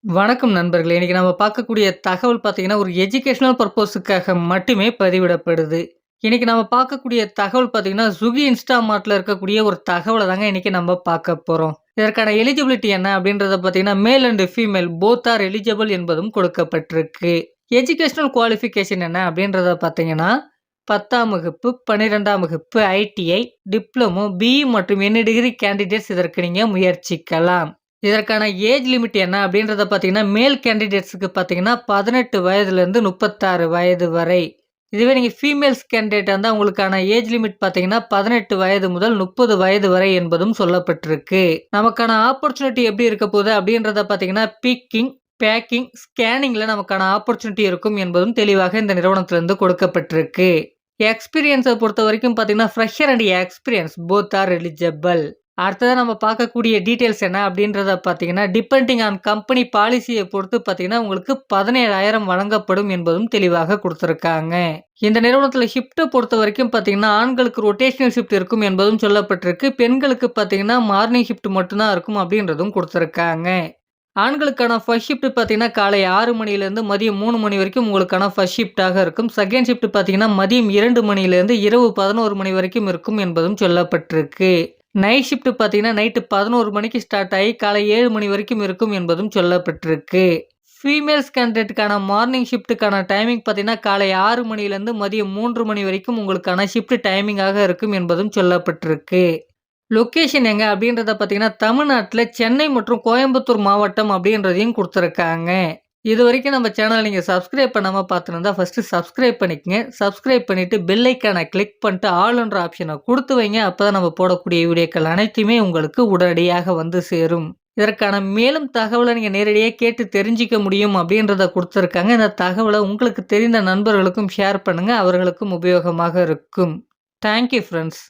வணக்கம் நண்பர்களே! இன்னைக்கு நம்ம பார்க்கக்கூடிய தகவல் பார்த்தீங்கன்னா, ஒரு எஜுகேஷனல் பர்ப்போஸுக்காக மட்டுமே பதிவிடப்படுது. இன்னைக்கு நம்ம பார்க்கக்கூடிய தகவல் பார்த்தீங்கன்னா, Swiggy, Instamartல இருக்கக்கூடிய ஒரு தகவல தாங்க இன்னைக்கு நம்ம பார்க்க போறோம். இதற்கான எலிஜிபிலிட்டி என்ன அப்படின்றத பார்த்தீங்கன்னா, male and female both are eligible என்பதும் கொடுக்கப்பட்டிருக்கு. எஜுகேஷனல் குவாலிஃபிகேஷன் என்ன அப்படின்றத பார்த்தீங்கன்னா, 10ஆம் வகுப்பு, 12ஆம் வகுப்பு, ஐடிஐ, டிப்ளமோ, பிஇ மற்றும் எனி டிகிரி கேண்டிடேட்ஸ் இதற்கு நீங்க முயற்சிக்கலாம். இதற்கான ஏஜ் லிமிட் என்ன அப்படின்றத பார்த்தீங்கன்னா, மேல் கேண்டிடேட்ஸ்க்கு பார்த்தீங்கன்னா 18 வயதிலிருந்து 36 வயது வரை. இதுவே நீங்க ஃபீமேல்ஸ் கேண்டிடேட்டா இருந்தா உங்களுக்கான ஏஜ் லிமிட் பார்த்தீங்கன்னா, 18 வயது முதல் 30 வயது வரை என்பதும் சொல்லப்பட்டிருக்கு. நமக்கான ஆப்பர்ச்சுனிட்டி எப்படி இருக்க போகுது அப்படின்றத பார்த்தீங்கன்னா, பிக்கிங், பேக்கிங், ஸ்கேனிங்ல நமக்கான ஆப்பர்ச்சுனிட்டி இருக்கும் என்பதும் தெளிவாக இந்த நிறுவனத்திலிருந்து கொடுக்கப்பட்டிருக்கு. எக்ஸ்பீரியன்ஸ பொறுத்தவரைக்கும் பார்த்தீங்கன்னா, fresher and experience both are eligible. அடுத்ததா நம்ம பார்க்கக்கூடிய டீட்டெயில்ஸ் என்ன அப்படின்றத பார்த்தீங்கன்னா, டிபெண்டிங் ஆன் கம்பெனி பாலிசிய பொறுத்து பார்த்தீங்கன்னா, உங்களுக்கு 17,000 வழங்கப்படும் என்பதும் தெளிவாக குடுத்திருக்காங்க. இந்த நிறுவனத்தில ஷிஃப்ட்ட பொறுத்தவரைக்கும் பார்த்தீங்கன்னா, ஆண்களுக்கு ரொட்டேஷனல் ஷிஃப்ட் இருக்கும் என்பதும் சொல்லப்பட்டிருக்கு. பெண்களுக்கு பார்த்தீங்கன்னா, மார்னிங் ஷிஃப்ட் மட்டும் தான் இருக்கும் அப்படின்றதும் குடுத்திருக்காங்க. ஆண்களுக்கான ஃபர்ஸ்ட் ஷிஃப்ட் பார்த்தீங்கன்னா, காலை 6 மணியிலேருந்து மதியம் 3 மணி வரைக்கும் உங்களுக்கான ஃபர்ஸ்ட் ஷிஃப்ட்டாக இருக்கும். செகண்ட் ஷிஃப்ட் பார்த்தீங்கன்னா, மதியம் 2 மணியிலேருந்து இரவு 11 மணி வரைக்கும் இருக்கும் என்பதும் சொல்லப்பட்டிருக்கு. நைட் ஷிஃப்ட் பார்த்தீங்கன்னா, நைட்டு 11 மணிக்கு ஸ்டார்ட் ஆகி காலை 7 மணி வரைக்கும் இருக்கும் என்பதும் சொல்லப்பட்டிருக்கு. ஃபீமேல்ஸ் கேண்டிடேட்டுக்கான மார்னிங் ஷிஃப்ட்டுக்கான டைமிங் பார்த்தீங்கன்னா, காலை 6 மணிலேருந்து மதியம் 3 மணி வரைக்கும் உங்களுக்கான ஷிஃப்ட் டைமிங்காக இருக்கும் என்பதும் சொல்லப்பட்டிருக்கு. லொக்கேஷன் எங்க அப்படின்றத பார்த்தீங்கன்னா, தமிழ்நாட்டுல சென்னை மற்றும் கோயம்புத்தூர் மாவட்டம் அப்படின்றதையும் குடுத்துருக்காங்க. இதுவரைக்கும் நம்ம சேனல நீங்க சப்ஸ்கிரைப் பண்ணாம பார்த்துருந்தா, ஃபர்ஸ்ட்டு சப்ஸ்கிரைப் பண்ணிக்கங்க. சப்ஸ்கிரைப் பண்ணிட்டு பெல் ஐக்கான கிளிக் பண்ணிட்டு ஆல்ன்ற ஆப்ஷன குடுத்து வைங்க. அப்பதான் நம்ம போடக்கூடிய வீடியோக்கள் அனைத்துமே உங்களுக்கு உடனடியாக வந்து சேரும். இதற்கான மேலும் தகவல நீங்க நேரடியா கேட்டு தெரிஞ்சுக்க முடியும் அப்படின்றத குடுத்துருக்காங்க. இந்த தகவல உங்களுக்கு தெரிந்த நண்பர்களுக்கும் ஷேர் பண்ணுங்க. அவர்களுக்கும் உபயோகமாக இருக்கும். Thank you friends.